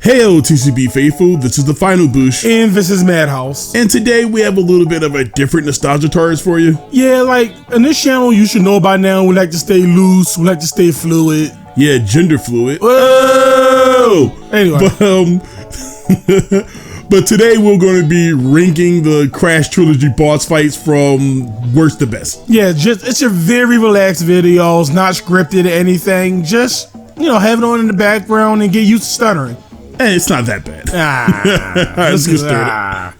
Heyo TCB faithful, this is the Final Bush. And this is Madhouse. And today we have a little bit of a different nostalgia tours for you. Yeah, like, in this channel, you should know by now, we like to stay loose, we like to stay fluid. Yeah, gender fluid. Whoa! Anyway. But today we're going to be ranking the Crash Trilogy boss fights from worst to best. Yeah, it's a very relaxed video. It's not scripted or anything. Just, have it on in the background and get used to stuttering. And it's not that bad. All right, let's get started.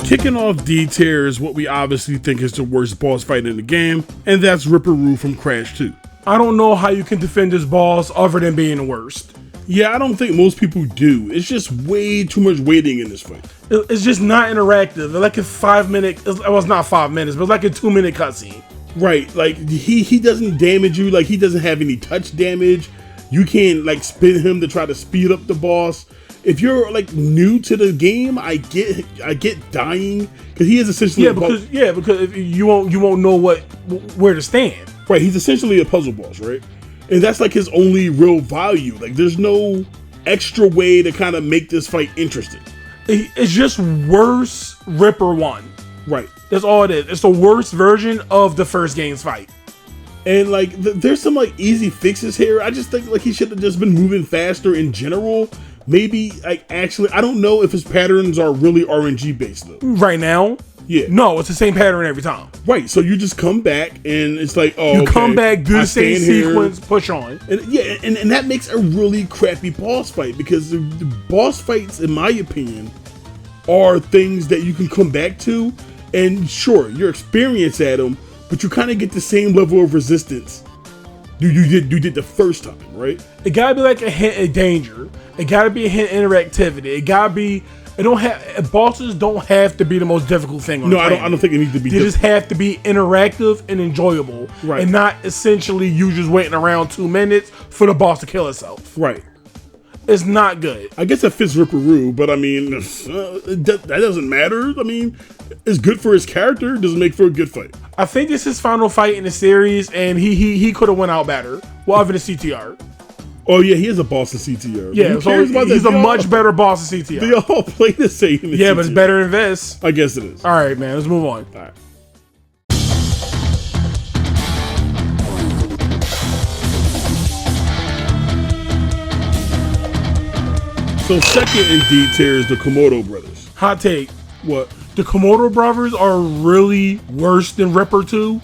Kicking off D-tier is what we obviously think is the worst boss fight in the game, and that's Ripperoo from Crash 2. I don't know how you can defend this boss other than being the worst. Yeah, I don't think most people do. It's just way too much waiting in this fight. It's just not interactive. Like a 5 minute, well, it's not 5 minutes, but it's like a 2 minute cutscene. Right, like he doesn't damage you, like he doesn't have any touch damage. You can't like spin him to try to speed up the boss. If you're like new to the game, I get dying because he is essentially because if you won't know where to stand. Right, he's essentially a puzzle boss, right? And that's like his only real value. Like there's no extra way to kind of make this fight interesting. It's just worse Ripper 1. Right. That's all it is. It's the worst version of the first game's fight. And like there's some like easy fixes here. I just think like he should have just been moving faster in general. Maybe, like, actually, I don't know if his patterns are really RNG based, though. Right now? Yeah. No, it's the same pattern every time. Right, so you just come back, and it's like, oh, you come back, do the same sequence, push on. And yeah, and that makes a really crappy boss fight, because the boss fights, in my opinion, are things that you can come back to, and sure, your experience at them, but you kind of get the same level of resistance you did the first time, right? It gotta be like a hint of danger. It gotta be a hint of interactivity. It gotta be. Bosses don't have to be the most difficult thing on the planet. I don't think it needs to be. They just have to be interactive and enjoyable, right? And not essentially you just waiting around 2 minutes for the boss to kill itself, right? It's not good. I guess that fits Ripperoo, but I mean, that doesn't matter. I mean, it's good for his character. It doesn't make for a good fight. I think this is his final fight in the series, and he could have went out better. Well, other than CTR. Oh yeah, he is a boss in CTR. Yeah, so he's a much better boss in CTR. They all play the same. Yeah, but it's better than this. I guess it is. All right, man. Let's move on. All right. So second in D tier is the Komodo brothers. Hot take. What? The Komodo brothers are really worse than Ripper 2,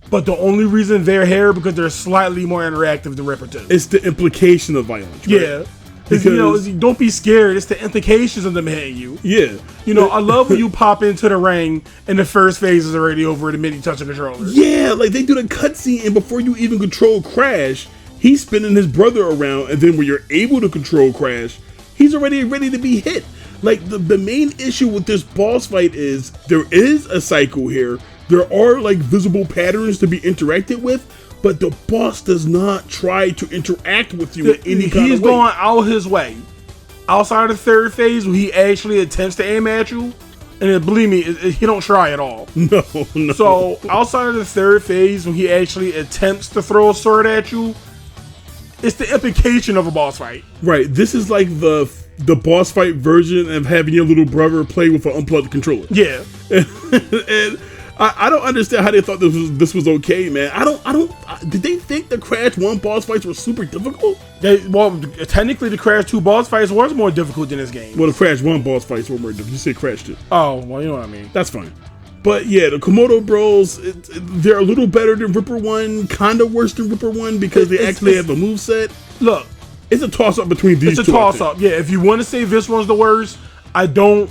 but the only reason they're here because they're slightly more interactive than Ripper 2. It's the implication of violence, right? Yeah. Because don't be scared. It's the implications of them hitting you. Yeah. I love when you pop into the ring and the first phase is already over the minute you touch the controller. Yeah, like they do the cutscene and before you even control Crash, he's spinning his brother around, and then when you're able to control Crash, he's already ready to be hit. Like the main issue with this boss fight is there is a cycle here. There are like visible patterns to be interacted with, but the boss does not try to interact with you in any kind of way. He's going out his way. Outside of the third phase, where he actually attempts to aim at you, and believe me, he don't try at all. No. So outside of the third phase, when he actually attempts to throw a sword at you, it's the implication of a boss fight. Right. This is like the boss fight version of having your little brother play with an unplugged controller. Yeah. And I don't understand how they thought this was okay, man. Did they think the Crash 1 boss fights were super difficult? Technically the Crash 2 boss fights was more difficult than this game. Well, the Crash 1 boss fights were more difficult. You said Crash 2. Oh, well, you know what I mean. That's fine. But yeah, the Komodo Bros, they're a little better than Ripper 1, kind of worse than Ripper 1 because they actually have a moveset. Look. It's a toss-up between these two. It's a toss-up. Yeah, if you want to say this one's the worst, I don't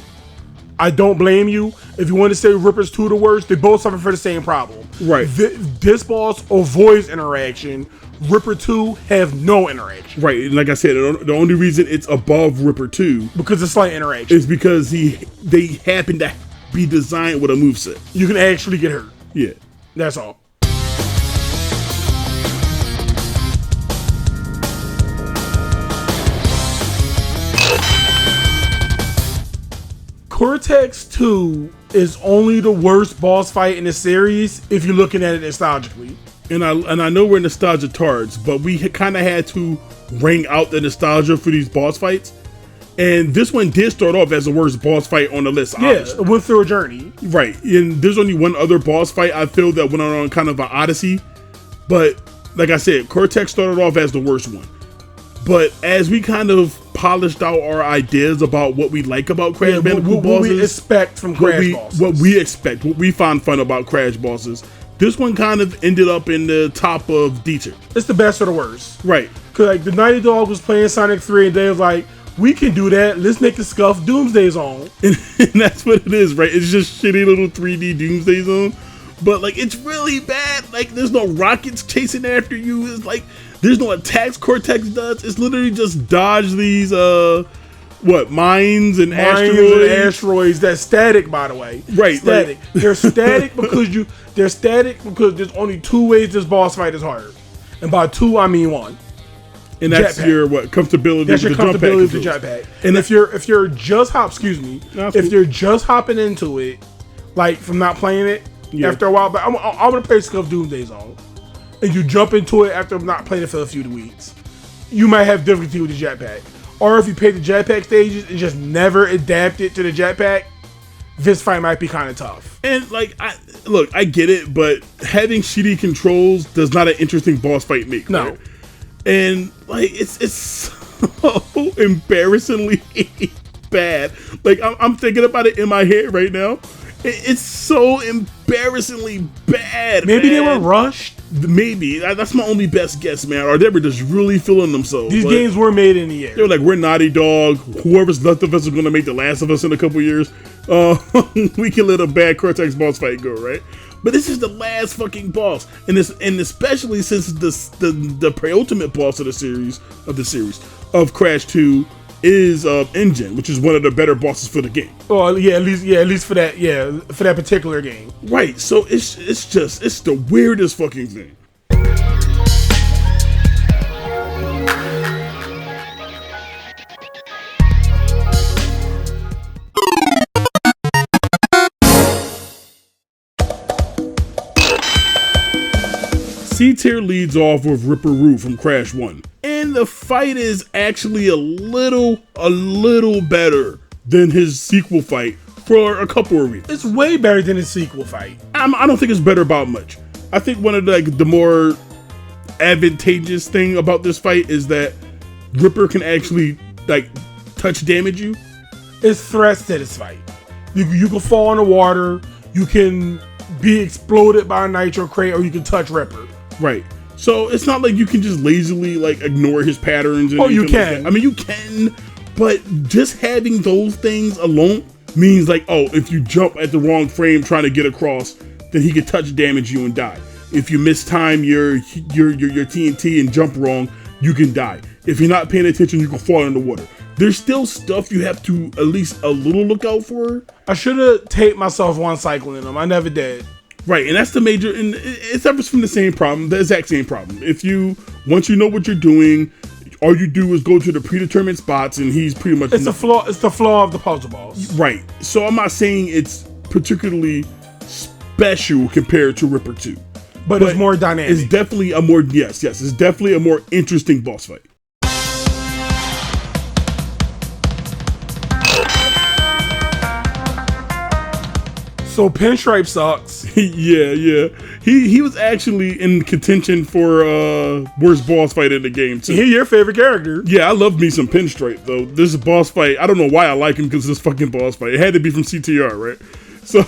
blame you. If you want to say Ripper's 2 the worst, they both suffer for the same problem. Right. This boss avoids interaction. Ripper 2 have no interaction. Right, and like I said, the only reason it's above Ripper 2 because it's slight interaction is because they happen to be designed with a moveset. You can actually get hurt. Yeah. That's all. Cortex 2 is only the worst boss fight in the series if you're looking at it nostalgically. And I know we're nostalgia tards, but we kind of had to wring out the nostalgia for these boss fights. And this one did start off as the worst boss fight on the list. Yeah, it went through a journey. Right. And there's only one other boss fight I feel that went on kind of an odyssey. But like I said, Cortex started off as the worst one. But as we kind of polished out our ideas about what we like about Crash Bandicoot bosses, what we expect from Crash bosses. What we expect, what we find fun about Crash bosses, this one kind of ended up in the top of D tier. It's the best or the worst. Right. Because like the Nighty Dog was playing Sonic 3 and they was like, we can do that. Let's make the scuff Doomsday Zone. And that's what it is, right? It's just shitty little 3D Doomsday Zone. But like, it's really bad. Like, there's no rockets chasing after you. It's like, there's no attacks Cortex does. It's literally just dodge these, mines and asteroids. That's static, by the way. Right. Static. Like, they're static because there's only two ways this boss fight is hard. And by two, I mean one. And that's your comfortability. That's your comfortability with the jetpack. And if you're just hopping into it, like from not playing it after a while, but I'm gonna play Scuff Doomsday Zone, and you jump into it after not playing it for a few weeks, you might have difficulty with the jetpack. Or if you play the jetpack stages and just never adapt it to the jetpack, this fight might be kind of tough. And like, I get it, but having shitty controls does not an interesting boss fight make. No. Right? And like, it's so embarrassingly bad. Like, I'm thinking about it in my head right now. It's so embarrassingly bad. Maybe they were rushed. Maybe that's my only best guess, man. Or they were just really feeling themselves. These games were made in the air. They were like, we're Naughty Dog. Whoever's left of us is going to make The Last of Us in a couple years. We can let a bad Cortex boss fight go, right? But this is the last fucking boss, and especially since the pre-ultimate boss of the series of Crash 2 is Engine, which is one of the better bosses for the game. Oh yeah, at least for that particular game. Right. So it's the weirdest fucking thing. C tier leads off with Ripperoo from Crash 1. And the fight is actually a little better than his sequel fight for a couple of reasons. It's way better than his sequel fight. I don't think it's better about much. I think one of the more advantageous thing about this fight is that Ripper can actually touch damage you. It's threats to this fight. You can fall in the water, you can be exploded by a nitro crate, or you can touch Ripper. Right. So it's not like you can just lazily ignore his patterns. And you can. I mean, you can, but just having those things alone means if you jump at the wrong frame trying to get across, then he can touch damage you and die. If you mistime your TNT and jump wrong, you can die. If you're not paying attention, you can fall in the water. There's still stuff you have to at least a little look out for. I should have taped myself one cycle in them. I never did. Right, and that's the major, and it suffers from the exact same problem. Once you know what you're doing, all you do is go to the predetermined spots, and he's pretty much... It's the flaw of the puzzle balls. Right, so I'm not saying it's particularly special compared to Ripper 2. But it's more dynamic. It's definitely it's definitely a more interesting boss fight. So Pinstripe sucks. yeah. He was actually in contention for worst boss fight in the game too. He's your favorite character. Yeah, I love me some Pinstripe though. This boss fight, I don't know why I like him because this fucking boss fight. It had to be from CTR, right? So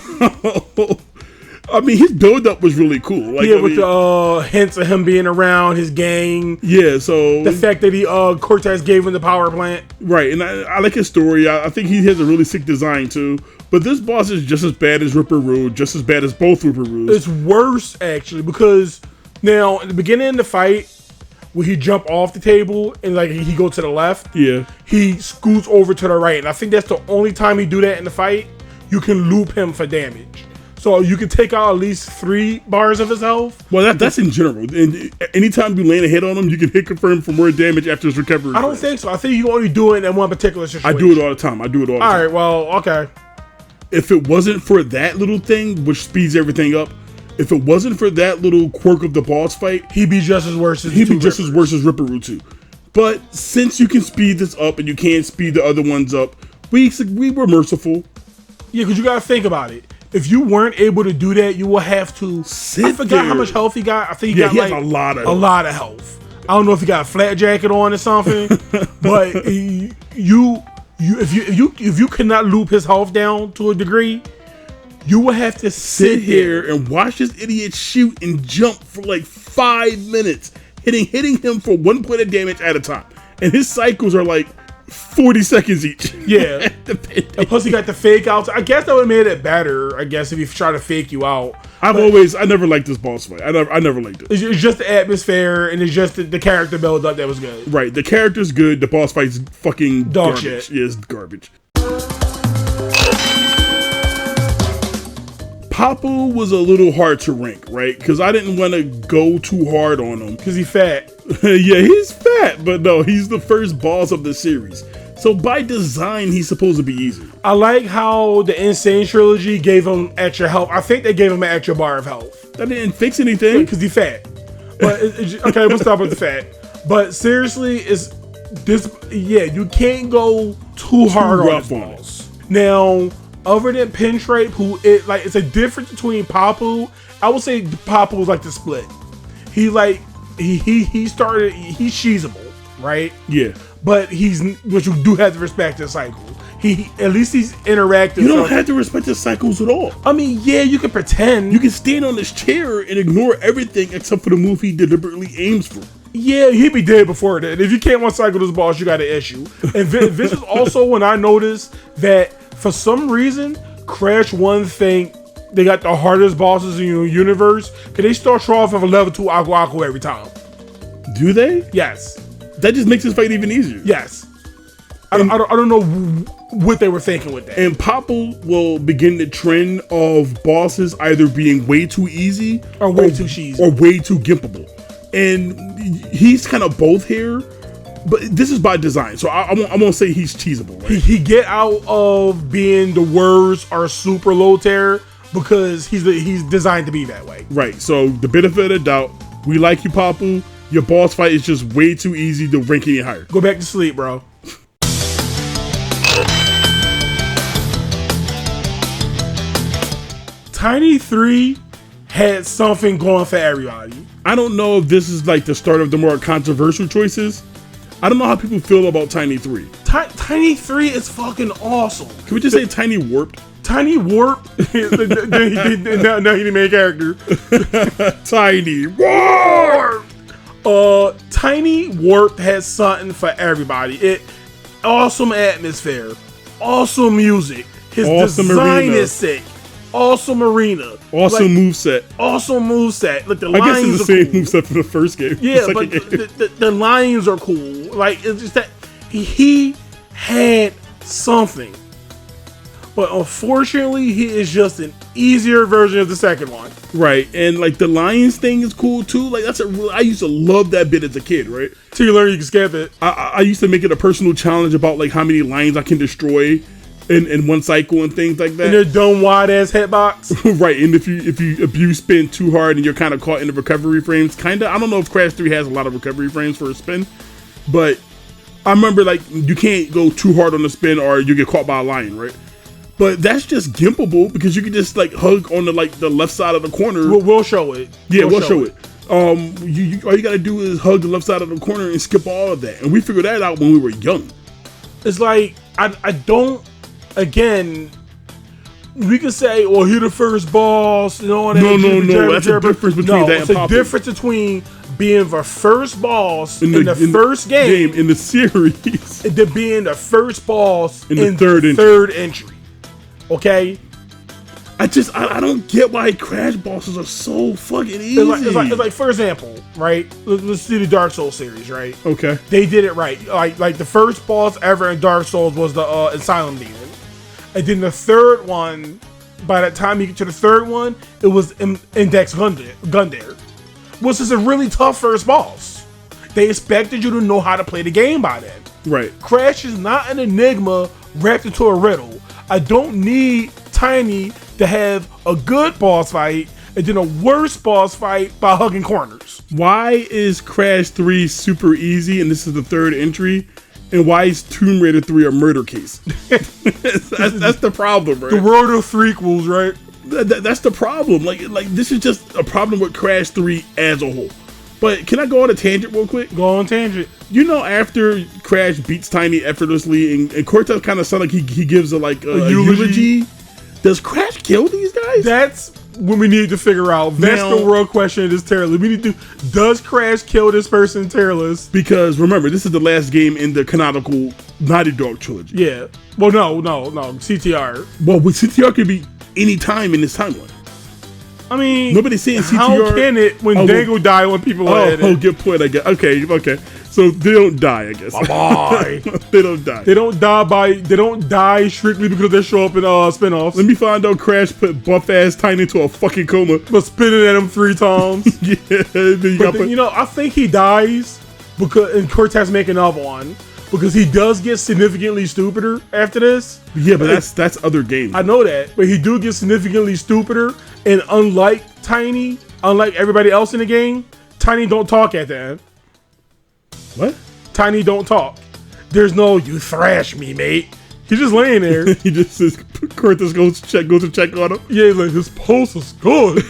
I mean, his build up was really cool. With the hints of him being around his gang. Yeah, so the fact that Cortex gave him the power plant. Right, and I like his story. I think he has a really sick design too. But this boss is just as bad as Ripperoo, just as bad as both Ripperoos. It's worse, actually, because now, in the beginning of the fight, when he jump off the table and like he go to the left, he scoots over to the right. And I think that's the only time he do that in the fight. You can loop him for damage. So you can take out at least 3 bars of his health. Well, that's in general. And anytime you land a hit on him, you can hit confirm for more damage after his recovery. I don't think so. I think you only do it in one particular situation. I do it all the time. All right, well, okay. If it wasn't for that little thing, which speeds everything up, if it wasn't for that little quirk of the boss fight, he'd be just as worse as Ripperoo 2. But since you can speed this up and you can't speed the other ones up, we were merciful. Yeah, because you gotta think about it. If you weren't able to do that, you will have to sit I forgot how much health he got. I think he got has like a lot of health. I don't know if he got a flat jacket on or something, but if you cannot loop his health down to a degree, you will have to sit here and watch this idiot shoot and jump for like 5 minutes, hitting him for 1 point of damage at a time, and his cycles are like 40 seconds each. Yeah. And plus he got the fake outs. I guess that would have made it better, I guess, if he tried to fake you out. I never liked this boss fight. I never liked it. It's just the atmosphere and it's just the character build up that was good. Right. The character's good. The boss fight's fucking dog garbage. shit. Yeah, it's garbage. Papu was a little hard to rank, right? Because I didn't want to go too hard on him. Because he's fat. Yeah, he's fat, but no, he's the first boss of the series. So by design, he's supposed to be easy. I like how the Insane Trilogy gave him extra health. I think they gave him an extra bar of health. That didn't fix anything. Because he's fat. But okay, we'll stop with the fat. But seriously, you can't go too hard on this boss. Now, other than Pinstripe, it's a difference between Papu. I would say Papu was like the split. He's cheesable, right? Yeah. But you do have to respect his cycle. At least he's interactive. You don't have to respect his cycles at all. I mean, yeah, you can pretend. You can stand on this chair and ignore everything except for the move he deliberately aims for. Yeah, he'd be dead before that. If you can't one cycle this boss, you got an issue. And this is also when I noticed that for some reason, Crash 1 think they got the hardest bosses in your universe because they start you off with a level 2 Aku Aku every time. Do they? Yes. That just makes this fight even easier. Yes. I don't know what they were thinking with that. And Papu will begin the trend of bosses either being way too easy or way too cheesy or way too gimpable. And he's kind of both here, but this is by design. So I won't say he's cheesable. Right? He get out of being the worst or super low tier because he's designed to be that way. Right. So the benefit of the doubt, we like you, Papu. Your boss fight is just way too easy to rank any higher. Go back to sleep, bro. Tiny 3 had something going for everybody. I don't know if this is like the start of the more controversial choices. I don't know how people feel about Tiny 3. Tiny 3 is fucking awesome. Can we just say Tiny Warped? Tiny Warp. Now he's the main character. Tiny Warp. Tiny Warp has something for everybody. Awesome atmosphere, awesome music. His awesome design arena. is sick. Awesome arena. Awesome moveset. Awesome moveset. Like the I guess lions it's the same moveset for the first game. Yeah, but the lions are cool. Like it's just that he had something. But unfortunately, he is just an easier version of the second one. Right, and like the lions thing is cool too. Like I used to love that bit as a kid, right? Till you learn you can skip it. I used to make it a personal challenge about like how many lions I can destroy in one cycle and things like that. And their dumb wide ass hitbox. Right, and if you spin too hard and you're kind of caught in the recovery frames, kinda. I don't know if Crash 3 has a lot of recovery frames for a spin, but I remember like you can't go too hard on the spin or you get caught by a lion, right? But that's just gimpable because you can just like hug on the left side of the corner. We'll show it. Yeah, we'll show it. All you gotta do is hug the left side of the corner and skip all of that. And we figured that out when we were young. It's like I don't. Again, we can say, "Well, you're the first boss," and all that. No. That's a difference between that and Papu. It's a difference between being the first boss in the first game in the series, to being the first boss in the third entry. Okay. I don't get why Crash bosses are so fucking easy. It's like for example, right? Let's see the Dark Souls series, right? Okay. They did it right. Like the first boss ever in Dark Souls was the Asylum Demon. And then the third one, by the time you get to the third one, it was Index Gundare, which is a really tough first boss. They expected you to know how to play the game by then. Right. Crash is not an enigma wrapped into a riddle. I don't need Tiny to have a good boss fight and then a worse boss fight by hugging corners. Why is Crash 3 super easy and this is the third entry? And why is Tomb Raider 3 a murder case? that's the problem, right? The world of threequels, right? That's the problem. Like this is just a problem with Crash 3 as a whole. But can I go on a tangent real quick? Go on tangent. You know, after Crash beats Tiny effortlessly, and Cortex kind of sounds like he gives a eulogy. Does Crash kill these guys? That's what we need to figure out. That's the real question of this tier list. We need to does Crash kill this person tier list? Because remember, this is the last game in the canonical Naughty Dog trilogy. Yeah. Well, no. CTR. Well, CTR could be any time in this timeline. I mean, nobody's saying CTR. How can it when Dango die when people are in it? Oh, good point, I guess. Okay. So they don't die, I guess. Bye. They don't die. They don't die strictly because they show up in spinoffs. Let me find out Crash put buff ass Tiny into a fucking coma. But spinning at him 3 times. Yeah. I think he dies because and Cortex make another one. Because he does get significantly stupider after this. Yeah, but that's other games. I know that. But he do get significantly stupider. And unlike Tiny, unlike everybody else in the game, Tiny don't talk at the end. What? Tiny don't talk. There's no, you thrash me, mate. He's just laying there. He just says, Curtis goes to check on him. Yeah, he's like, his pulse is good.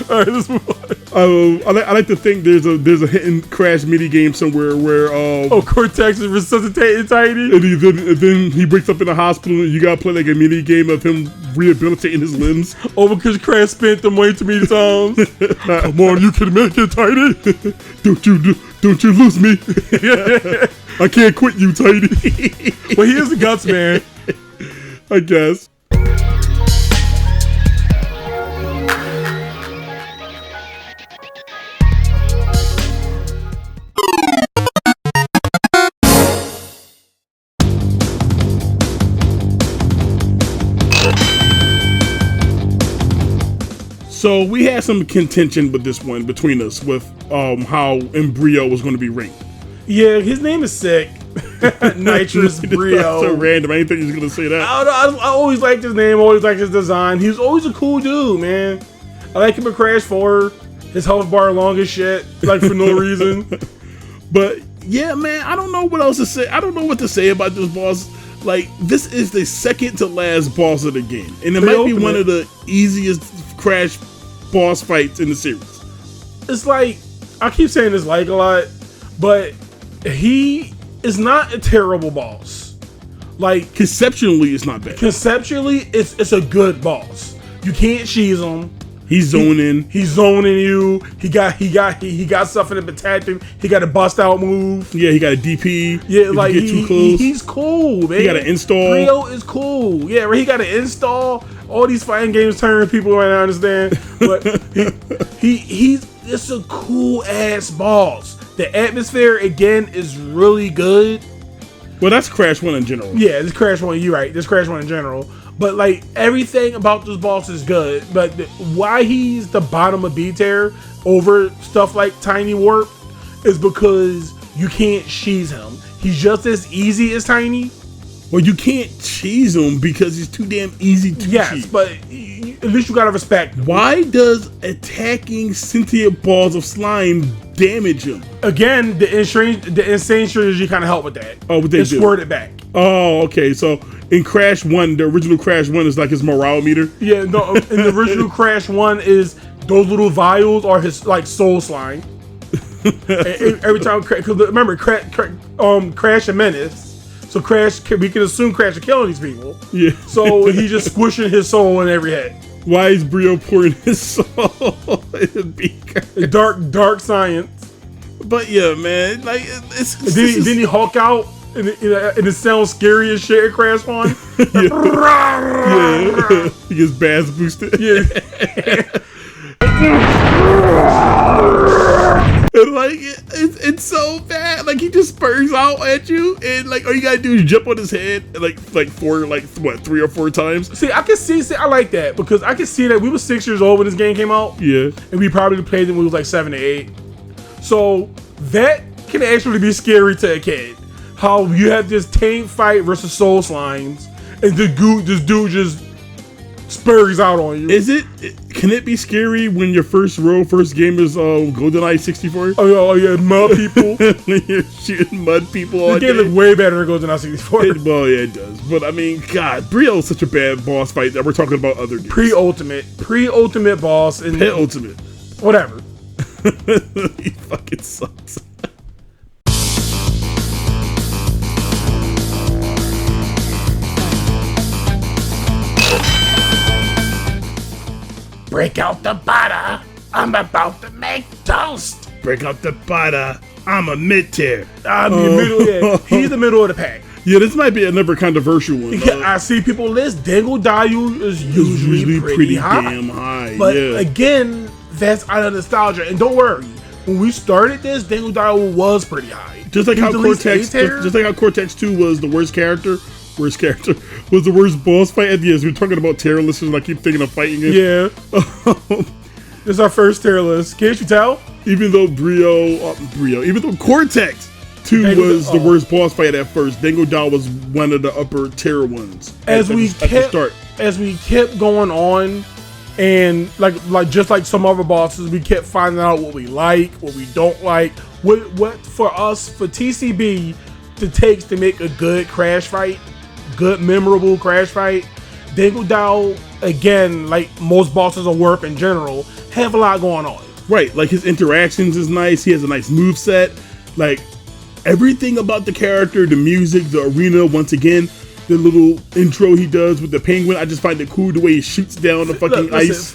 All right, let's move on. I like to think there's a hidden Crash mini game somewhere where Cortex is resuscitating Tiny, and then he wakes up in the hospital and you gotta play like a mini game of him rehabilitating his limbs. Because Crash spent them way too many times. Come on, you can make it, Tiny. Don't you lose me? I can't quit you, Tiny. Well, he is the guts man, I guess. So we had some contention with this one between us with how Embryo was going to be ranked. Yeah, his name is sick. Nitrous Brio. So random. I didn't think he was going to say that. I always liked his name. Always liked his design. He was always a cool dude, man. I like him in Crash 4. His health bar long as shit, like for no reason. But yeah, man, I don't know what else to say. I don't know what to say about this boss. Like, this is the second to last boss of the game, and it might be one of the easiest Crash boss fights in the series. It's like, I keep saying this like a lot, but he is not a terrible boss. Like, conceptually, it's not bad. Conceptually, it's a good boss. You can't cheese him. He's zoning. He's zoning you. He got stuff in the tactic. He got a bust out move. Yeah, he got a DP. Yeah, like you get too close. He's cool, man. He got an install. Rio is cool. Yeah, right. He got an install. All these fighting games turn people right now, understand. But he's it's a cool ass boss. The atmosphere again is really good. Well, that's Crash 1 in general. Yeah, this Crash 1. You're right. This Crash 1 in general. But like everything about this boss is good. But why he's the bottom of B tier over stuff like Tiny Warp is because you can't cheese him. He's just as easy as Tiny. Well, you can't cheese him because he's too damn easy to cheese. Yes, but at least you gotta respect him. Why does attacking sentient balls of slime damage him? Again, the insane strategy kind of helped with that. Oh, what they do? Squirt it back. Oh, okay. So in Crash 1, the original Crash 1 is like his morale meter. Yeah, no. In the original Crash 1 is those little vials are his like soul slime. Every time, because remember, Crash and Menace. So Crash, we can assume Crash is killing these people. Yeah. So he's just squishing his soul in every head. Why is Brio pouring his soul in a beaker? Dark science. But yeah, man, like then he Hulk out and it sounds scary as shit. Crash on. Yeah. He gets bass boosted. Yeah. And like it's so bad. Like he just spurs out at you, and like all you gotta do is jump on his head, and like 3 or 4 times. See, I like that because I can see that we were 6 years old when this game came out. Yeah, and we probably played it when we was like 7 or 8. So that can actually be scary to a kid. How you have this tank fight versus soul slimes, and this dude just spurs out on you. Can it be scary when your first game is GoldenEye 64? Oh yeah, mud people. You're shooting mud people all This game day. looks way better than GoldenEye 64. Well, yeah, it does. But I mean, God, Brio's such a bad boss fight that we're talking about other games. Pre-ultimate boss, and Penultimate. Whatever. He fucking sucks. Break out the butter. I'm about to make toast. Break out the butter. I'm a mid-tier. I'm the middle. Yeah, he's the middle of the pack. Yeah, this might be another controversial one. I see people list Dango Dayu is usually pretty high. Damn high. But yeah. Again, that's out of nostalgia. And don't worry, when we started this, Dango Dayu was pretty high. Just like how Cortex 2 was the worst character. Was the worst boss fight at the end. We're talking about tier lists, and I keep thinking of fighting it. Yeah. This is our first tier list. Can't you tell? Even though even though Cortex 2 was the worst boss fight at first, Dango Daw was one of the upper tier ones. As we kept going on, and like just like some other bosses, we kept finding out what we like, what we don't like, what for us, for TCB, it takes to make a good crash fight. Good memorable crash fight. Dango Daw, again, like most bosses of Warp in general, have a lot going on. Right, like his interactions is nice. He has a nice move set. Like everything about the character, the music, the arena. Once again, the little intro he does with the penguin. I just find it cool the way he shoots down the fucking ice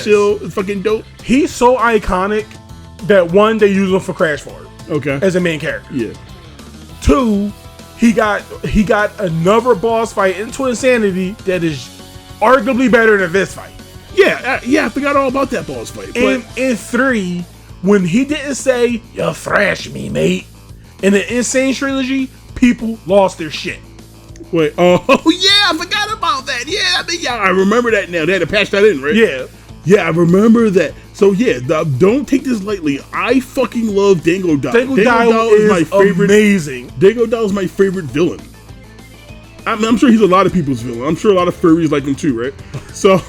shield. It's fucking dope. He's so iconic that one, they use him for Crash 4. Okay. As a main character. Yeah. 2, he got another boss fight into Insanity that is arguably better than this fight. Yeah, I forgot all about that boss fight. And in 3, when he didn't say, "You thrash me, mate," in the Insane trilogy, people lost their shit. Wait, oh yeah, I forgot about that. Yeah, I remember that now. They had to patch that in, right? Yeah, I remember that. So yeah, don't take this lightly. I fucking love Dango Daw. Dango Daw is my favorite. Amazing. Dango Daw is my favorite villain. I'm sure he's a lot of people's villain. I'm sure a lot of furries like him too, right? So,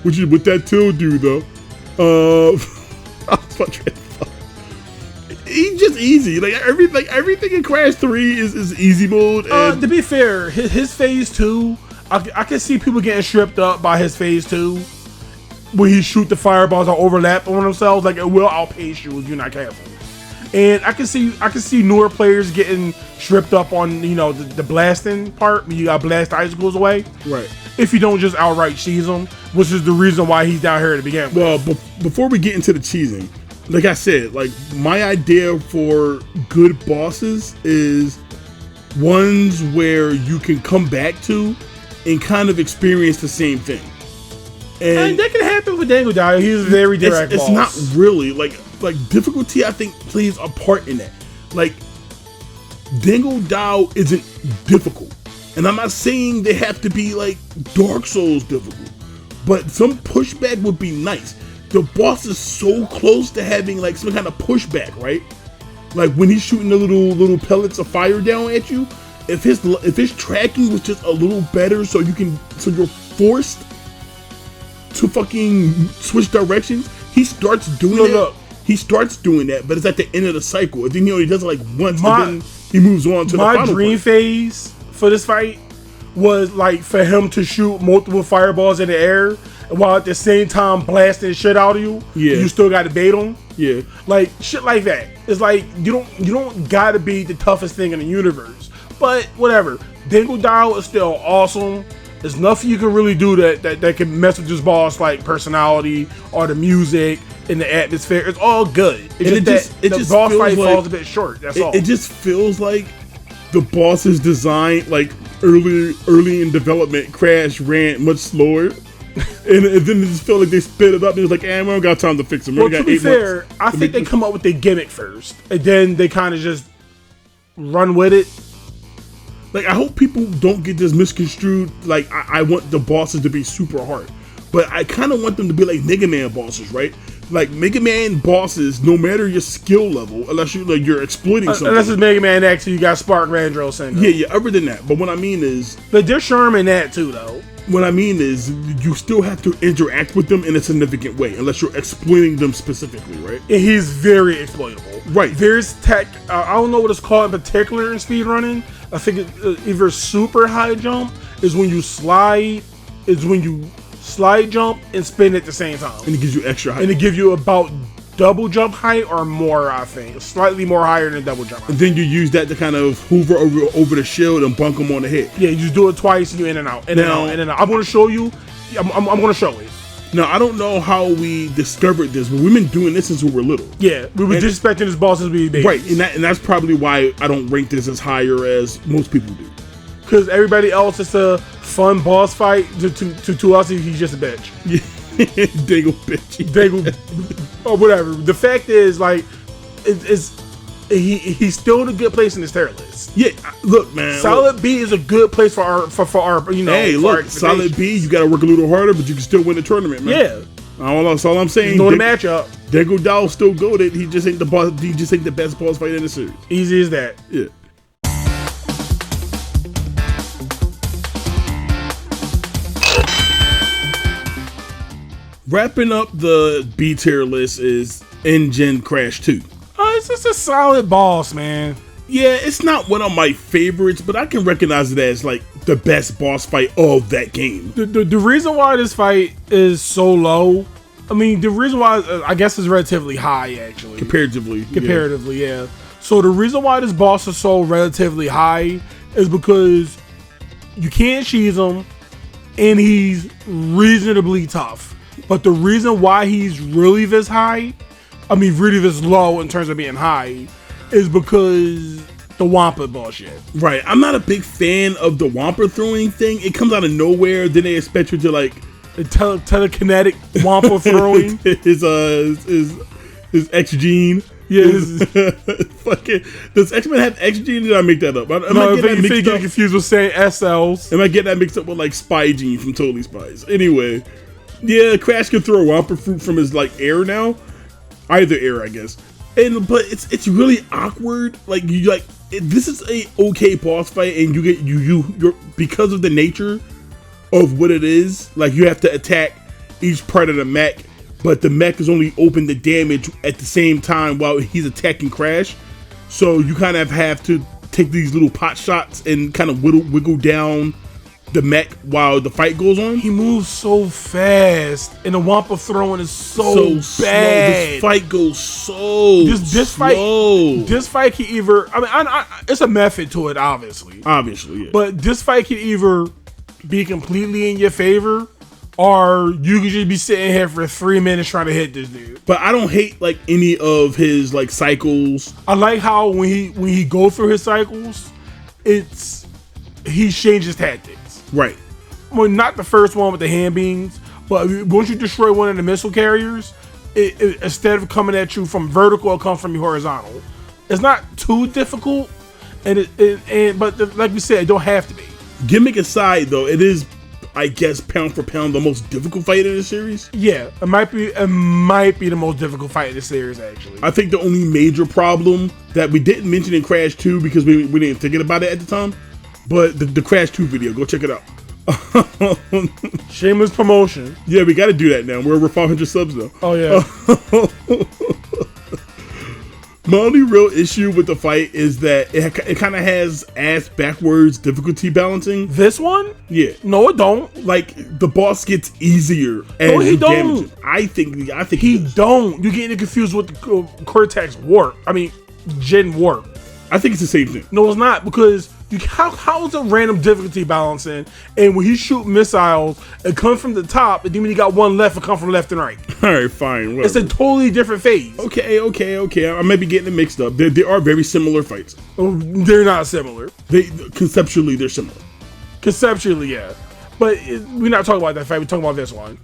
with that till dude though, he's just easy. Like everything in Crash 3 is easy mode. And to be fair, his phase 2, I can see people getting stripped up by his phase 2. Where he shoot the fireballs that overlap on themselves, like it will outpace you if you're not careful. And I can see newer players getting stripped up on the blasting part when you got blast icicles away. Right. If you don't just outright cheese them, which is the reason why he's down here to begin with. Well, before we get into the cheesing, like I said, like my idea for good bosses is ones where you can come back to and kind of experience the same thing. And that can happen with Dango Daw. He's a very direct boss. It's not really like difficulty. I think plays a part in that. Like Dango Daw isn't difficult, and I'm not saying they have to be like Dark Souls difficult, but some pushback would be nice. The boss is so close to having like some kind of pushback, right? Like when he's shooting the little pellets of fire down at you. If his tracking was just a little better, so you're forced to fucking switch directions. He starts doing that. He starts doing that, but it's at the end of the cycle. And then he does it like once, and then he moves on to the final. My dream phase for this fight was like for him to shoot multiple fireballs in the air while at the same time blasting shit out of you. Yeah. You still got to bait him. Yeah. Like shit like that. It's like you don't gotta be the toughest thing in the universe. But whatever. Dango Daw is still awesome. There's nothing you can really do that can mess with this boss, like personality or the music and the atmosphere. It's all good. The boss fight falls a bit short. That's all. It just feels like the boss's design, like early in development, Crash ran much slower. And then it just felt like they sped it up and it was like, we don't got time to fix them. Well, to be fair, I think they come up with the gimmick first. And then they kind of just run with it. Like, I hope people don't get this misconstrued. Like, I want the bosses to be super hard. But I kind of want them to be like Mega Man bosses, right? Like, Mega Man bosses, no matter your skill level, unless you're exploiting something. Unless it's Mega Man X and you got Spark Mandrill syndrome. Yeah, other than that. But what I mean is... But there's charm in that, too, though. What I mean is, you still have to interact with them in a significant way, unless you're exploiting them specifically, right? And he's very exploitable. Right. There's tech, I don't know what it's called in particular in speedrunning. I think either super high jump is when you slide jump and spin at the same time. And it gives you extra height. And it gives you about double jump height or more, I think. Slightly more higher than double jump height. And then you use that to kind of hoover over the shield and bunk them on the head. Yeah, you just do it twice and you in and out. In and out. I'm going to show you. I'm going to show it. Now, I don't know how we discovered this, but we've been doing this since we were little. Yeah, we were disrespecting this boss since we were babies. Right, and that's probably why I don't rank this as higher as most people do. Because everybody else, it's a fun boss fight. To us, he's just a bitch. Yeah. Dago bitch. Dago, or whatever. The fact is, like, he's still in a good place in this tier list. Yeah, look, man. Solid B is a good place for our Hey, look, Solid B, you got to work a little harder, but you can still win the tournament, man. Yeah. That's all I'm saying. Know the matchup. Dago Dao still goated. He just ain't the boss. He just ain't the best boss fight in the series. Easy as that. Yeah. Wrapping up the B tier list is N-Gen Crash 2. It's just a solid boss, man. Yeah, it's not one of my favorites, but I can recognize it as like the best boss fight of that game. The reason why this fight is so low, I mean, the reason why I guess is relatively high actually. Comparatively, yeah. So the reason why this boss is so relatively high is because you can't cheese him, and he's reasonably tough. But the reason why he's really this high, I mean really this low in terms of being high, is because the Wampa bullshit. Right. I'm not a big fan of the Wampa throwing thing. It comes out of nowhere. Then they expect you to like the telekinetic Wampa throwing. his X gene. Yeah. Fucking. Does X-Men have X gene? Did I make that up? Am I getting confused with saying SLs? Am I getting that mixed up with like Spy Gene from Totally Spies? Anyway. Yeah, Crash can throw a Wampa fruit from his like air now. Either air, I guess. But it's really awkward. Like this is a okay boss fight, and you're because of the nature of what it is. Like you have to attack each part of the mech, but the mech is only open to damage at the same time while he's attacking Crash. So you kind of have to take these little pot shots and kind of wiggle down the mech while the fight goes on. He moves so fast, and the Wampa throwing is so bad. Slow. This fight goes so slow. This fight can either, it's a method to it, obviously, yeah. But this fight can either be completely in your favor, or you could just be sitting here for 3 minutes trying to hit this dude. But I don't hate like any of his like cycles. I like how when he go through his cycles, he changes tactics. Right. Well, not the first one with the hand beams, but once you destroy one of the missile carriers, it instead of coming at you from vertical, it comes from you horizontal. It's not too difficult, but like we said, it don't have to be. Gimmick aside, though, it is, I guess, pound for pound, the most difficult fight in the series. Yeah, it might be the most difficult fight in the series, actually. I think the only major problem that we didn't mention in Crash 2 because we didn't think about it at the time. But the Crash 2 video, go check it out. Shameless promotion. Yeah, we got to do that now. We're over 500 subs now. Oh, yeah. My only real issue with the fight is that it kind of has ass backwards difficulty balancing. This one? Yeah. No, it don't. Like, the boss gets easier as you damage it. I think he don't. You're getting confused with the Cortex Warp. Gen Warp. I think it's the same thing. No, it's not, because How is a random difficulty balancing? And when he shoot missiles, it comes from the top, and then when you got one left, it comes from left and right. All right, fine. Whatever. It's a totally different phase. Okay. I may be getting it mixed up. They are very similar fights. They're not similar. Conceptually, they're similar. Conceptually, yeah. But we're not talking about that fight. We're talking about this one.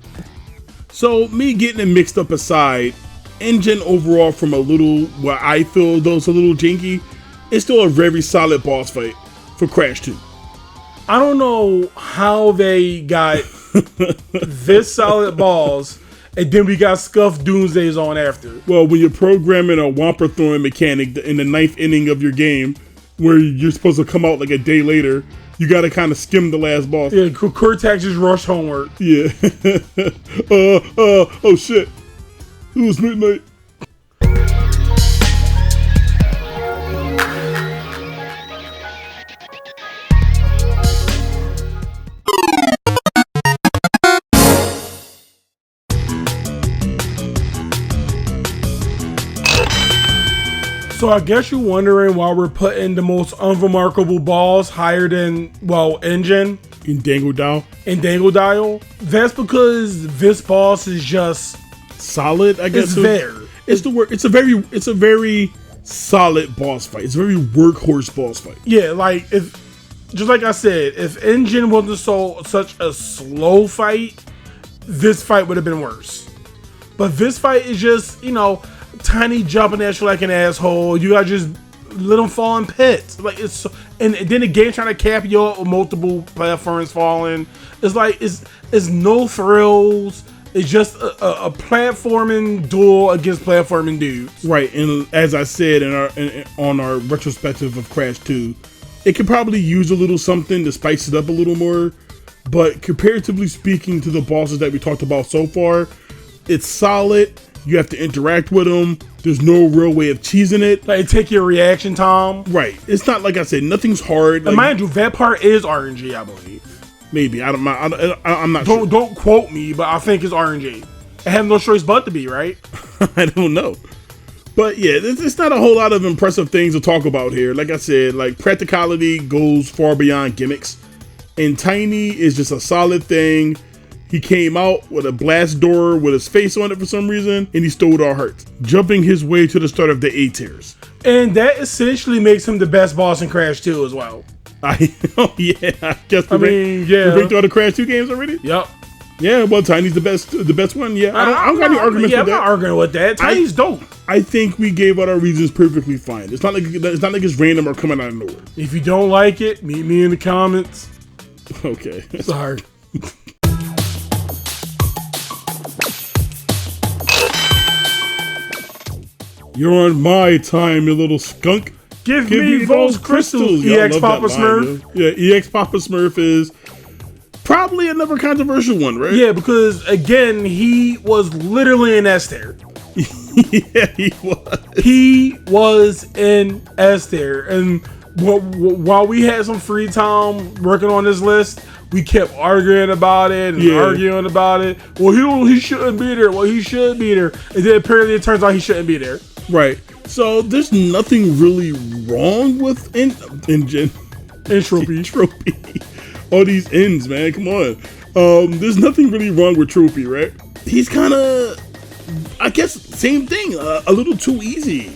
So me getting it mixed up aside, engine overall from a little, what I feel though, it's a little janky. It's still a very solid boss fight for Crash 2. I don't know how they got this solid balls, and then we got scuffed Doomsday Zone after. Well, when you're programming a Whomper throwing mechanic in the 9th inning of your game, where you're supposed to come out like a day later, you got to kind of skim the last boss. Yeah, Cortex just rushed homework. Yeah. Oh shit. It was midnight. So I guess you're wondering why we're putting the most unremarkable balls higher than, well, Engine. In Dangle Dial. That's because this boss is just solid, I guess. It's there. It's the word. It's a very solid boss fight. It's a very workhorse boss fight. Yeah, like just like I said, if Engine wasn't such a slow fight, this fight would have been worse. But this fight is just, Tiny jumping at you like an asshole. You gotta just let them fall in pits. Like and then the game trying to cap you up with multiple platforms falling. It's like it's no thrills. It's just a platforming duel against platforming dudes. Right, and as I said on our retrospective of Crash 2, it could probably use a little something to spice it up a little more. But comparatively speaking to the bosses that we talked about so far, it's solid. You have to interact with them. There's no real way of cheesing it. Like, take your reaction time. Right. It's not, like I said, nothing's hard. And mind you, that part is RNG, I believe. Maybe. I'm not sure. Don't quote me, but I think it's RNG. It has no choice but to be, right? I don't know. But yeah, it's not a whole lot of impressive things to talk about here. Like I said, like practicality goes far beyond gimmicks. And Tiny is just a solid thing. He came out with a blast door with his face on it for some reason, and he stole our hearts, jumping his way to the start of the A tiers. And that essentially makes him the best boss in Crash 2 as well. I guess. We ranked all the Crash 2 games already? Yep. Yeah, well, Tiny's the best one. Yeah, I don't got any arguments with that. I'm not arguing with that. Tiny's dope. I think we gave out our reasons perfectly fine. It's not like it's random or coming out of nowhere. If you don't like it, meet me in the comments. Okay. Sorry. You're on my time, you little skunk. Give me those crystals, EX Papa Smurf. Yeah, EX Papa Smurf is probably another controversial one, right? Yeah, because again, he was literally in S tier. Yeah, he was. He was in S tier, and while we had some free time working on this list, we kept arguing about it and arguing about it. Well, he shouldn't be there. Well, he should be there. And then apparently it turns out he shouldn't be there. Right. So there's nothing really wrong with Engine. Entropy. All these ends, man. Come on. There's nothing really wrong with Trophy, right? He's kind of, I guess, same thing. A little too easy.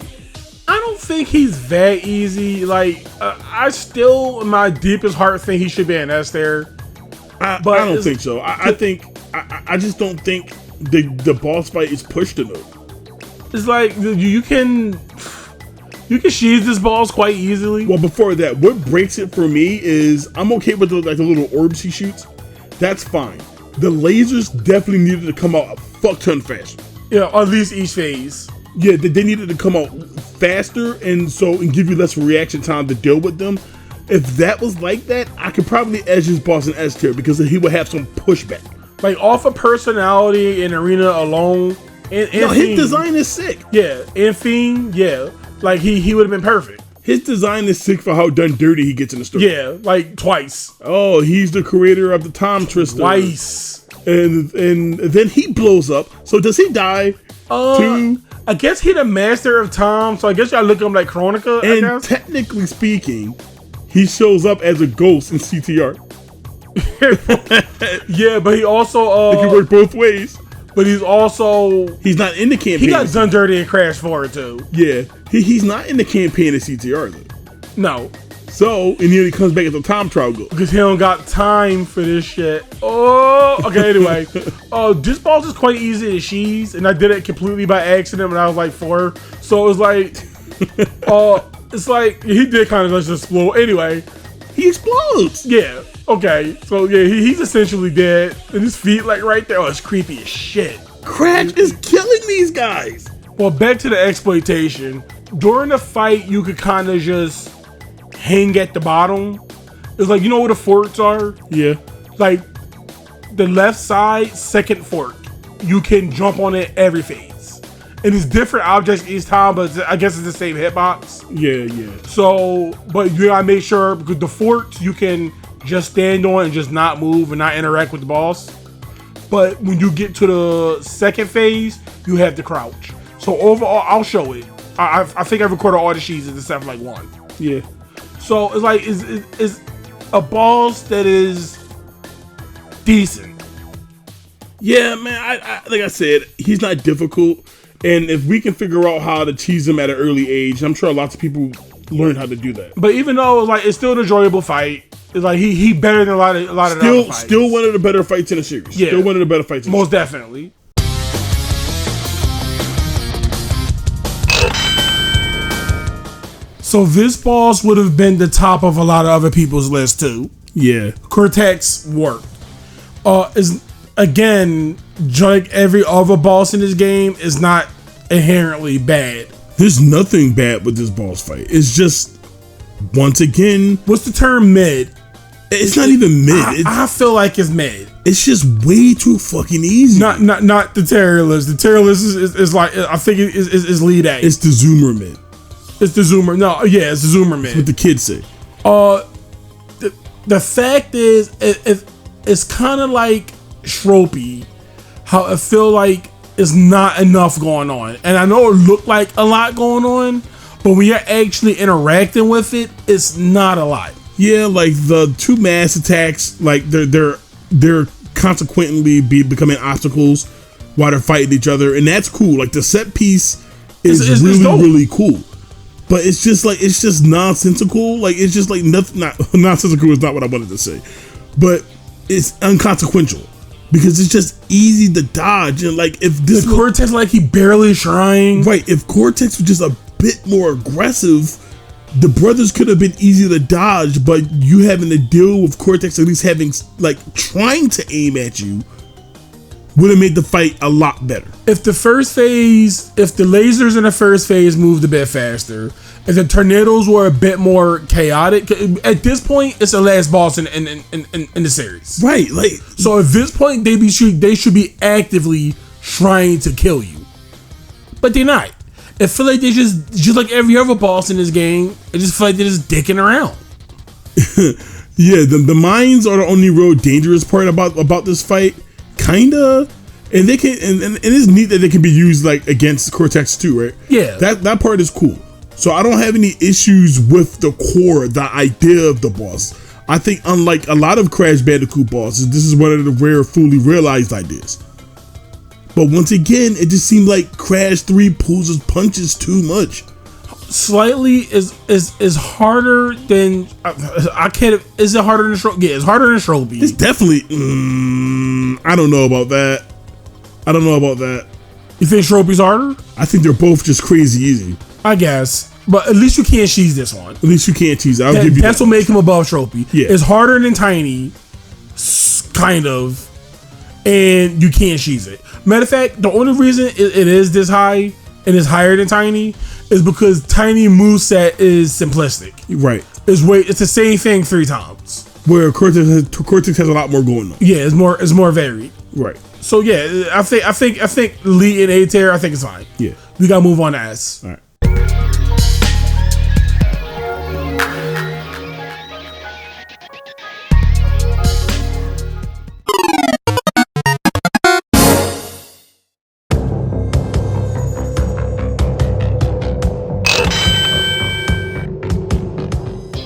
I don't think he's that easy. Like, I still, in my deepest heart, think he should be an S tier. But I don't think so. I just don't think the boss fight is pushed enough. It's like you can sheath this boss quite easily. Well, before that, what breaks it for me is I'm okay with the little orbs he shoots. That's fine. The lasers definitely needed to come out a fuck ton faster. Yeah, at least each phase. Yeah, they needed to come out faster and give you less reaction time to deal with them. If that was like that, I could probably edge this boss in S tier because he would have some pushback. Like, off of personality and arena alone. His design is sick. Yeah, and Fiend, yeah. Like, he would have been perfect. His design is sick for how done dirty he gets in the story. Yeah, like twice. Oh, he's the creator of the Tom Twister. Twice. And then he blows up. So does he die? Too? I guess he the master of time, so I guess y'all look at him like Chronica, I guess. Technically speaking, he shows up as a ghost in CTR. Yeah, but he also It can work both ways. But he's not in the campaign. He got done dirty in Crash 4 too. Yeah, he's not in the campaign of CTR though. No. So, and then he comes back as a time trial ghost. Because he don't got time for this shit. Oh, okay, anyway. This boss is quite easy to cheese, and I did it completely by accident when I was like 4. So it was like, it's like, he did kind of just explode. Anyway. He explodes. Yeah, okay. So yeah, he's essentially dead. And his feet like right there. Oh, it's creepy as shit. Crash is killing these guys. Well, back to the exploitation. During the fight, you could kind of just hang at the bottom. It's like, you know where the forks are? Yeah. Like, the left side, second fork. You can jump on it every phase. And it's different objects each time, but I guess it's the same hitbox. Yeah. So, but you gotta make sure, because the forks, you can just stand on and just not move and not interact with the boss. But when you get to the second phase, you have to crouch. So overall, I'll show it. I think I recorded all the sheets except for like 1. Yeah. So it's like, it's a boss that is decent. Yeah, man. I like I said, he's not difficult, and if we can figure out how to cheese him at an early age, I'm sure lots of people learn how to do that. But even though it's still an enjoyable fight, it's like he better than a lot of the other fights. Still one of the better fights in the series. Yeah. Still one of the better fights. Most definitely. So this boss would have been the top of a lot of other people's list too. Yeah. Cortex worked. Is again, like every other boss in this game, is not inherently bad. There's nothing bad with this boss fight. It's just, once again, what's the term? Mid. It's not even mid. I feel like it's mid. It's just way too fucking easy. Not the terrorist. The terrorist is like, I think it is lead A. It's the zoomer mid. It's the zoomer. No, yeah, it's the zoomer mid. That's what the kids say. The fact is, it's kind of like Shropy, how I feel like it's not enough going on. And I know it looked like a lot going on, but when you're actually interacting with it, it's not a lot. Yeah, like the 2 mass attacks, like they're consequently becoming obstacles while they're fighting each other, and that's cool. Like the set piece is really cool. But it's just nonsensical. Like it's just like nothing. Not nonsensical is not what I wanted to say, but it's inconsequential because it's just easy to dodge. And like if this Cortex, like he barely trying. Right. If Cortex was just a bit more aggressive, the brothers could have been easy to dodge. But you having to deal with Cortex at least having like trying to aim at you would have made the fight a lot better. If the lasers in the first phase moved a bit faster, if the tornadoes were a bit more chaotic, at this point, it's the last boss in the series. Right, like so. At this point, they should be actively trying to kill you, but they're not. I feel like they just like every other boss in this game. I just feel like they're just dicking around. Yeah, the mines are the only real dangerous part about this fight. Kinda, and they can, and it is neat that they can be used like against Cortex too, right? Yeah, that part is cool. So I don't have any issues with the core, the idea of the boss. I think unlike a lot of Crash Bandicoot bosses, this is one of the rare fully realized ideas. But once again, it just seemed like Crash 3 pulls his punches too much. Slightly is harder than I can't. Is it harder than Shropy? Yeah, it's harder than Shropy. It's definitely. I don't know about that. You think Shropy's harder? I think they're both just crazy easy. I guess, but at least you can't cheese this one. At least you can't cheese it. I'll give you that's that. what makes him above Shropy. Yeah, it's harder than Tiny, kind of, and you can't cheese it. Matter of fact, the only reason it is this high and is higher than Tiny is because Tiny moveset is simplistic. Right. It's the same thing 3 times. Where Cortex has a lot more going on. Yeah, it's more varied. Right. So yeah, I think Lee and A tier, I think it's fine. Yeah. We gotta move on to S. All right.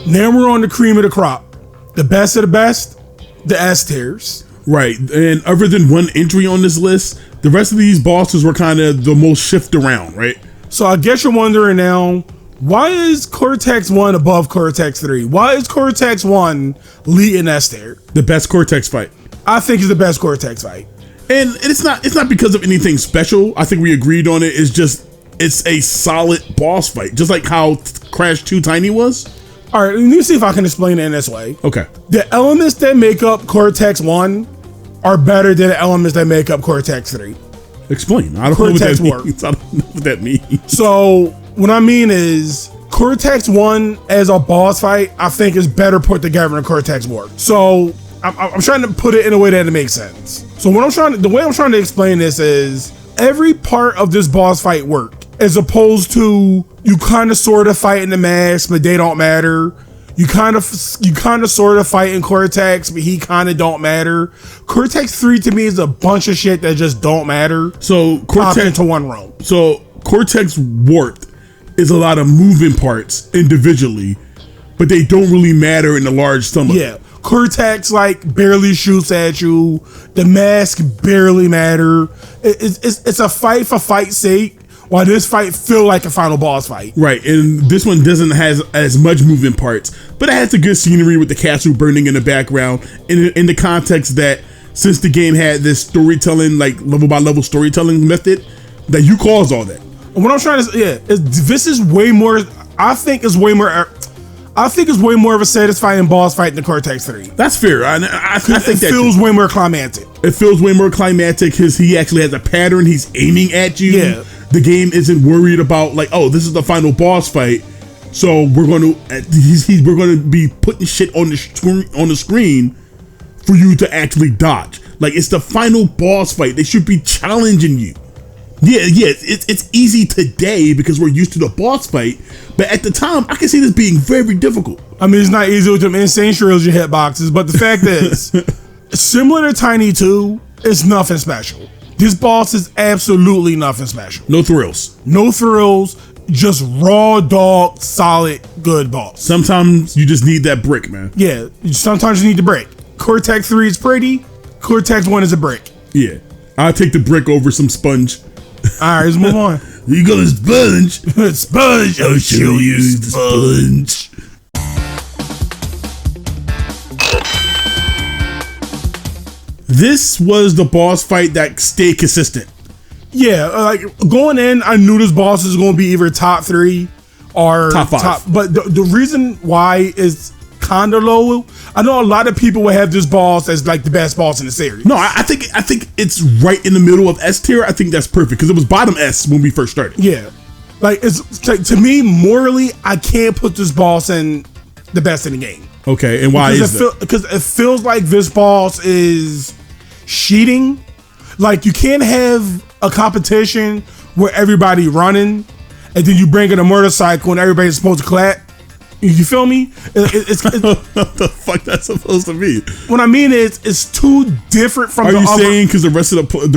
Now we're on the cream of the crop. The best of the best, the S tiers. Right, and other than one entry on this list, the rest of these bosses were kind of the most shift around, right? So I guess you're wondering now, why is Cortex 1 above Cortex 3? Why is Cortex 1 leading S tier? The best Cortex fight. I think it's the best Cortex fight. And it's not because of anything special. I think we agreed on it. It's a solid boss fight, just like how Crash 2 Tiny was. All right, let me see if I can explain it in this way. Okay. The elements that make up Cortex 1 are better than the elements that make up Cortex 3. Explain. I don't know what that means. I don't know what that means. So what I mean is Cortex 1 as a boss fight, I think is better put together than Cortex 4. So I'm trying to put it in a way that it makes sense. So the way I'm trying to explain this is every part of this boss fight worked, as opposed to you kind of sort of fight in the mask, but they don't matter. You kind of sort of fight in Cortex, but he kind of don't matter. Cortex 3 to me is a bunch of shit that just don't matter. So Cortex into one room. So Cortex Warped is a lot of moving parts individually, but they don't really matter in the large sum of it. Yeah. Cortex like barely shoots at you. The mask barely matter. It's a fight for fight's sake. While this fight feel like a final boss fight. Right, and this one doesn't have as much moving parts, but it has the good scenery with the castle burning in the background in the context that since the game had this storytelling, like level by level storytelling method, that you caused all that. What I'm trying to say, this is way more, I think it's way more of a satisfying boss fight than Cortex 3. That's fair. I think it feels way more climactic. It feels way more climactic because he actually has a pattern he's aiming at you. Yeah. The game isn't worried about like, oh, this is the final boss fight, so we're going to be putting shit on the screen for you to actually dodge. Like, it's the final boss fight. They should be challenging you. Yeah, it's easy today because we're used to the boss fight, but at the time, I can see this being very difficult. I mean, it's not easy with them insane trilogy hitboxes, but the fact is, similar to Tiny 2, it's nothing special. This boss is absolutely nothing special. No thrills. No thrills, just raw dog, solid, good boss. Sometimes you just need that brick, man. Yeah, sometimes you need the brick. Cortex 3 is pretty, Cortex 1 is a brick. Yeah, I'll take the brick over some sponge. All right, let's move on. You got a sponge. Sponge, I'll show you the sponge. This was the boss fight that stayed consistent. Yeah, like going in, I knew this boss is going to be either top 3 or top 5. But the reason why is kind of low. I know a lot of people would have this boss as like the best boss in the series. No, I think it's right in the middle of S tier. I think that's perfect because it was bottom S when we first started. Yeah, like it's like, to me morally, I can't put this boss in the best in the game. Okay, and why is that? Because it feels like this boss is cheating. Like you can't have a competition where everybody running and then you bring in a motorcycle and everybody's supposed to clap. You feel me? It's what the fuck that's supposed to be? What I mean is, it's too different from. Are you saying because the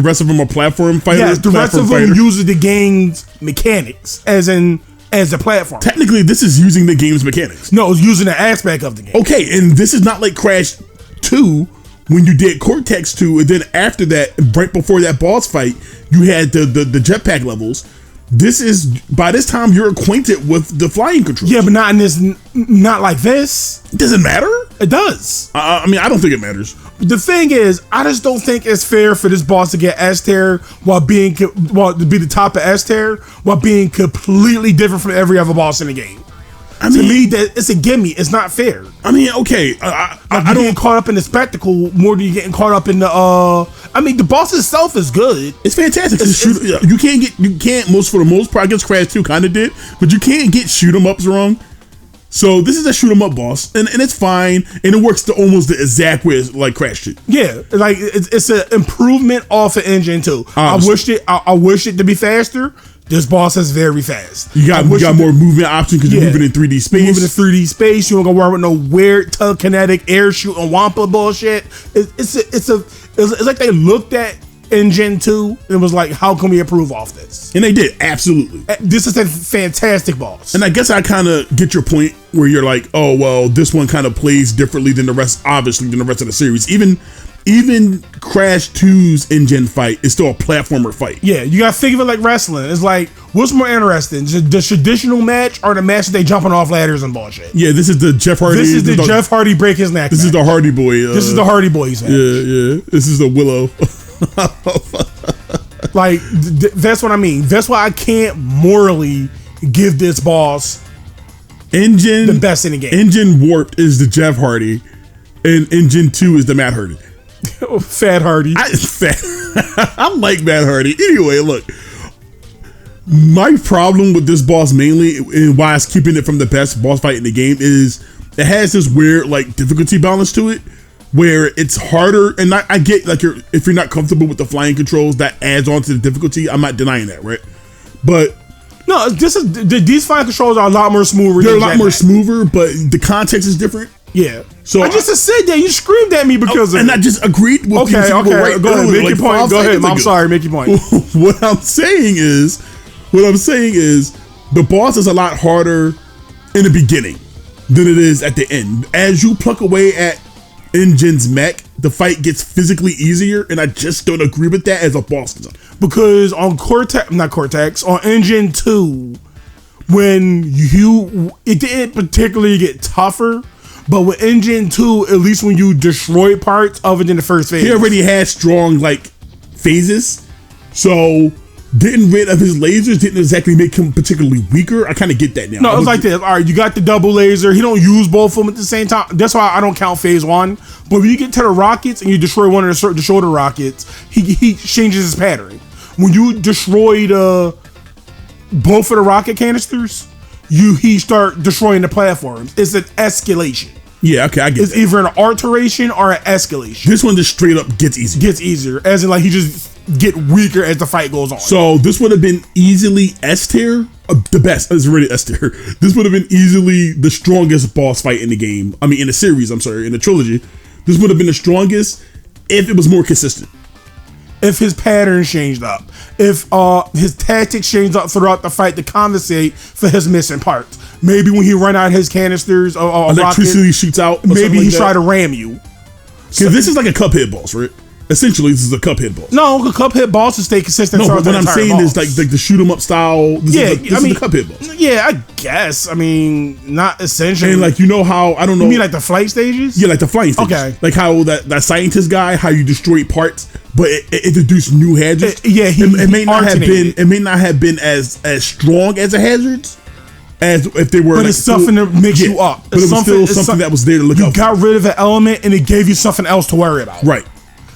rest of them are platform fighters? Yes, the rest of them uses the game's mechanics as a platform. Technically, this is using the game's mechanics. No, it's using the aspect of the game. Okay, and this is not like Crash 2 when you did Cortex 2, and then after that, right before that boss fight, you had the jetpack levels. This is, by this time, you're acquainted with the flying controls. Yeah, but not like this. It doesn't matter? It does. I mean, I don't think it matters. The thing is, I just don't think it's fair for this boss to get S tier to be the top of S tier while being completely different from every other boss in the game. To me, that it's a gimme. It's not fair. I mean, okay, I don't get caught up in the spectacle more than you getting caught up in the. I mean, the boss itself is good. It's fantastic. You can't for the most part, I guess Crash 2 kind of did, but you can't get shoot 'em ups wrong. So this is a shoot 'em up boss, and it's fine, and it works to almost the exact way like Crash 2. Yeah, like it's an improvement off of engine 2. I wish it to be faster. This boss is very fast. You got more movement options because you're moving in 3D space. Moving in 3D space. You don't gotta worry about no weird telekinetic air shooting Wampa bullshit. It's like they looked at in Gen 2 and was like, how can we improve off this? And they did, absolutely. This is a fantastic boss. And I guess I kind of get your point where you're like, oh, well, this one kind of plays differently than the rest, obviously, than the rest of the series. Even Crash 2's N-Gen fight is still a platformer fight. Yeah, you gotta think of it like wrestling. It's like, what's more interesting, the traditional match or the match that they jumping off ladders and bullshit? Yeah, this is the Jeff Hardy. This is the Jeff Hardy break his neck. This is the Hardy Boy. This is the Hardy Boys match. Yeah. This is the Willow. Like, that's what I mean. That's why I can't morally give this boss N-Gen the best in the game. N-Gen Warped is the Jeff Hardy, and N-Gen 2 is the Matt Hardy. Fat Hardy. I like Matt Hardy. Anyway, look. My problem with this boss mainly, and why it's keeping it from the best boss fight in the game, is it has this weird like difficulty balance to it, where it's harder. And I get like if you're not comfortable with the flying controls, that adds on to the difficulty. I'm not denying that, right? But no, these flying controls are a lot more smoother. They're a lot more smoother, but the context is different. Yeah. So I just said that you screamed at me because of and it. I just agreed with you. Okay. Right, go ahead, make your point. Go ahead. I'm sorry, make your point. What I'm saying is the boss is a lot harder in the beginning than it is at the end. As you pluck away at N-Gen's mech, the fight gets physically easier, and I just don't agree with that as a boss design. Because on on N-Gen 2, when it didn't particularly get tougher. But with N-Gen 2, at least when you destroy parts other than the first phase. He already had strong, like, phases. So, getting rid of his lasers didn't exactly make him particularly weaker. I kind of get that now. No, it's like this. All right, you got the double laser. He don't use both of them at the same time. That's why I don't count phase 1. But when you get to the rockets and you destroy one of the shoulder rockets, he changes his pattern. When you destroy both of the rocket canisters, he start destroying the platforms. It's an escalation. Yeah, okay, I get it. It's either an alteration or an escalation. This one just straight up gets easier. Gets easier. As in, like, he just get weaker as the fight goes on. So this would have been easily S tier. The best. It's already S tier. This would have been easily the strongest boss fight in the game. I mean, in the series, I'm sorry, in the trilogy. This would have been the strongest if it was more consistent. If his patterns changed up. If his tactics changed up throughout the fight to compensate for his missing parts. Maybe when he run out his canisters or electricity rocket, shoots out. Maybe he try to ram you. Because this is like a Cuphead boss, right? Essentially, this is a Cuphead boss. No, the Cuphead bosses stay consistent. No, but what I'm saying is like the shoot 'em up style. This is the Cuphead boss. Yeah, I guess. I mean, not essentially. And like, you know how, I don't know. You mean like the flight stages? Yeah, like the flying stages. Okay. Like how that scientist guy, how you destroy parts, but it introduced new hazards. It may not have been as strong as the hazards as if they were. But it's something that makes you up. But it was still something that was there to look out for. You got rid of an element and it gave you something else to worry about. Right.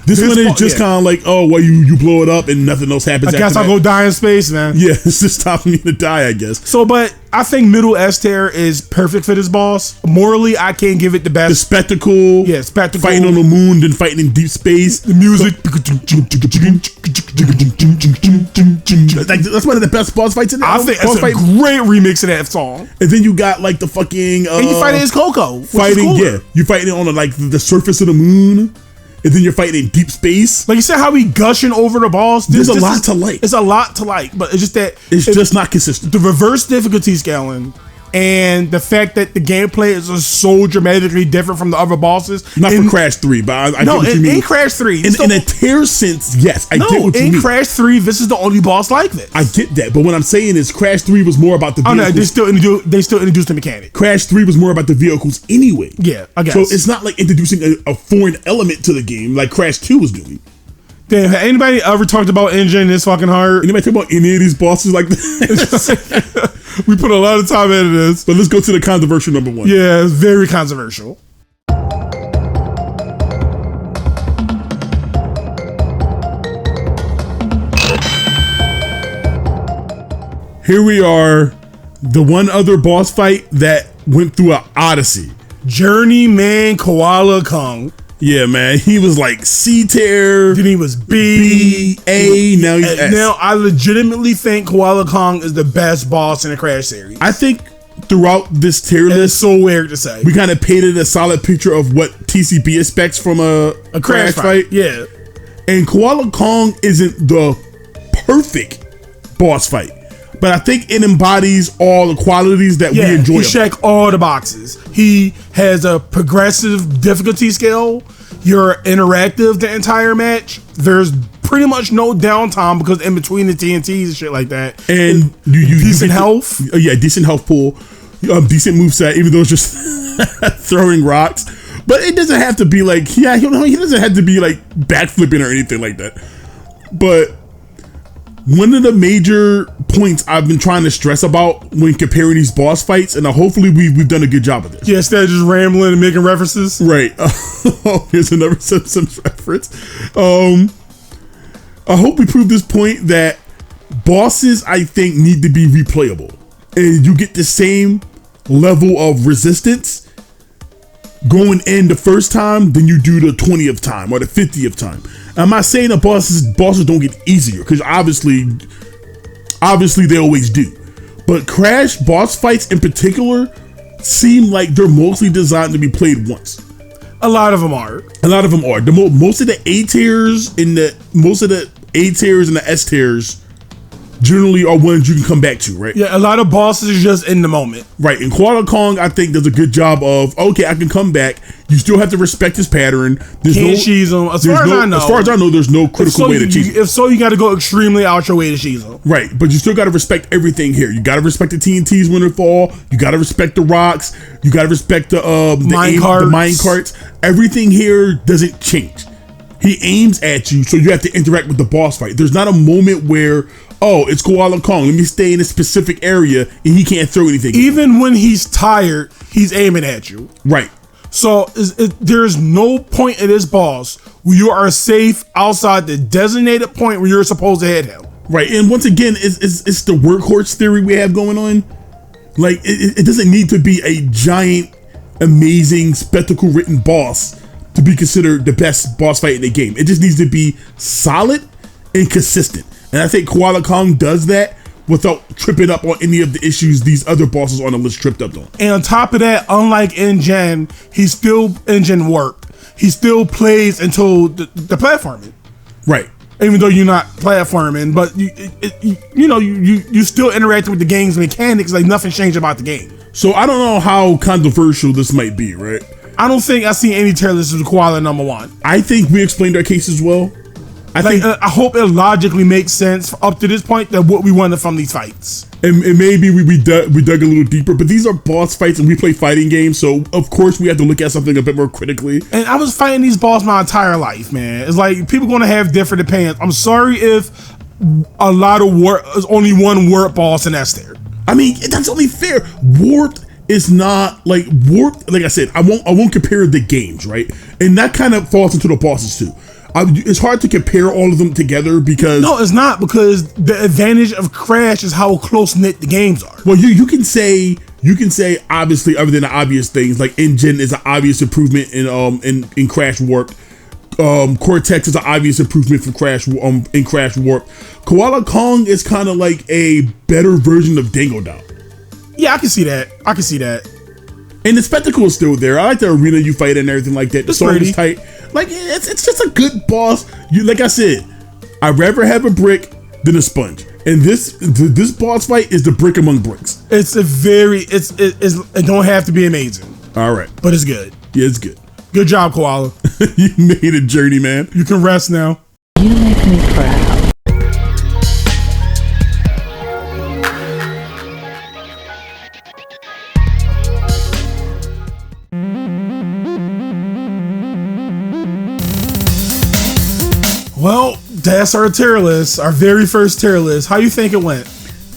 This one is just kind of like, oh, well, you blow it up and nothing else happens. I guess I'll go die in space, man. Yeah, it's just stopping me to die, I guess. So, but I think middle S tier is perfect for this boss. Morally, I can't give it the best. The spectacle. Yeah, spectacle. Fighting on the moon, then fighting in deep space. The music. Like, that's one of the best boss fights in there. I think that's a great remix of that song. And then you got like the fucking... and you fighting as Coco. Fighting, yeah. You fighting on the surface of the moon. And then you're fighting in deep space. Like you said, how we gushing over the balls. There's a lot to like. It's a lot to like, but it's just that it's just not consistent. The reverse difficulty scaling and the fact that the gameplay is just so dramatically different from the other bosses. Not for Crash 3, but I get what you mean. In Crash 3. In a tier sense, yes, I get what you mean. In Crash 3, this is the only boss like this. I get that, but what I'm saying is Crash 3 was more about the vehicles. Oh no, they still introduced the mechanic. Crash 3 was more about the vehicles anyway. Yeah, I guess. So it's not like introducing a foreign element to the game like Crash 2 was doing. Damn, have anybody ever talked about N-Gen this fucking hard? Anybody talk about any of these bosses like this? We put a lot of time into this. But let's go to the controversial number 1. Yeah, it's very controversial. Here we are, the one other boss fight that went through an odyssey. Journeyman Koala Kong. Yeah, man, he was like C tier. Then he was B, A, now he's S. Now I legitimately think Koala Kong is the best boss in the Crash series. I think throughout this tier list, it's so weird to say, we kind of painted a solid picture of what TCB expects from a Crash fight. Yeah. And Koala Kong isn't the perfect boss fight, but I think it embodies all the qualities that we enjoy. He check all the boxes. He has a progressive difficulty scale. You're interactive the entire match. There's pretty much no downtime because in between the TNTs and shit like that. And you decent health. Decent health pool. Decent moveset, even though it's just throwing rocks. But it doesn't have to be like, he doesn't have to be like backflipping or anything like that. But one of the major points I've been trying to stress about when comparing these boss fights, and hopefully we've done a good job of this. Yeah, instead of just rambling and making references. Right. Here's another Simpsons reference. I hope we prove this point that bosses, I think, need to be replayable. And you get the same level of resistance going in the first time than you do the 20th time or the 50th time. I'm not saying the bosses don't get easier, because obviously they always do. But Crash boss fights in particular seem like they're mostly designed to be played once. A lot of them are. Most of the A tiers and the S tiers generally are ones you can come back to, right? Yeah, a lot of bosses are just in the moment. Right, and Koala Kong, I think, does a good job of, okay, I can come back. You still have to respect his pattern. Can't cheese him. As far as I know, there's no critical way to cheese him. If so, you got to go extremely out your way to cheese him. Right, but you still got to respect everything here. You got to respect the TNTs when they fall. You got to respect the rocks. You got to respect the mine carts. Everything here doesn't change. He aims at you, so you have to interact with the boss fight. There's not a moment where, oh, it's Koala Kong, let me stay in a specific area, and he can't throw anything. Even when he's tired, he's aiming at you. Right. So there's no point in this boss where you are safe outside the designated point where you're supposed to hit him. Right, and once again, it's the workhorse theory we have going on. Like, it doesn't need to be a giant, amazing, spectacle-written boss to be considered the best boss fight in the game. It just needs to be solid and consistent. And I think Koala Kong does that without tripping up on any of the issues these other bosses on the list tripped up on. And on top of that, unlike N-Gen, he's still engine work. He still plays until the platforming. Right. Even though you're not platforming, but you still interacting with the game's mechanics like nothing changed about the game. So I don't know how controversial this might be, right? I don't think I've seen any tier list of Koala #1. I think we explained our case as well. I hope it logically makes sense up to this point that what we wanted from these fights. And maybe we dug a little deeper, but these are boss fights and we play fighting games, so of course we have to look at something a bit more critically. And I was fighting these bosses my entire life, man. It's like people gonna have different opinions. I'm sorry if a lot of is only one warp boss and that's there. I mean, that's only fair. Warped is not like Warped. Like I said, I won't compare the games, right? And that kind of falls into the bosses too. It's hard to compare all of them together because... No, it's not, because the advantage of Crash is how close-knit the games are. Well, you can say obviously other than the obvious things, like N-Gen is an obvious improvement in Crash Warped. Cortex is an obvious improvement from Crash in Crash Warped. Koala Kong is kind of like a better version of Dango Dao. Yeah, I can see that. And the spectacle is still there. I like the arena you fight in and everything like that. The song is tight. Like, it's just a good boss. Like I said, I'd rather have a brick than a sponge. And this boss fight is the brick among bricks. It don't have to be amazing. All right. But it's good. Yeah, it's good. Good job, Koala. You made a journey, man. You can rest now. You make me proud. Well, that's our tier list, our very first tier list. How you think it went?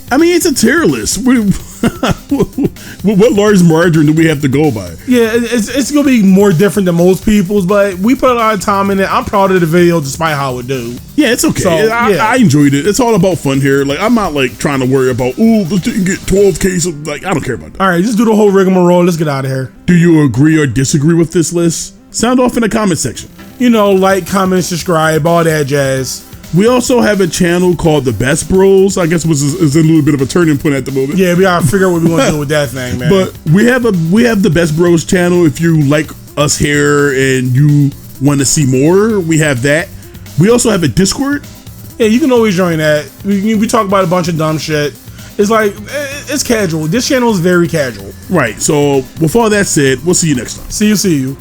I mean, it's a tier list. What large margin do we have to go by? Yeah, it's going to be more different than most people's, but we put a lot of time in it. I'm proud of the video despite how it do. Yeah, it's okay. So, I enjoyed it. It's all about fun here. Like, I'm not like trying to worry about, this didn't get 12K. So, like, I don't care about that. All right, just do the whole rigmarole. Let's get out of here. Do you agree or disagree with this list? Sound off in the comment section. Like, comment, subscribe, all that jazz. We also have a channel called The Best Bros. I guess is a little bit of a turning point at the moment. Yeah, we gotta figure out what we want to do with that thing, man. But we have The Best Bros channel. If you like us here and you want to see more, we have that. We also have a Discord. Yeah, you can always join that. We talk about a bunch of dumb shit. It's like, it's casual. This channel is very casual. Right. So with all that said, we'll see you next time. See you.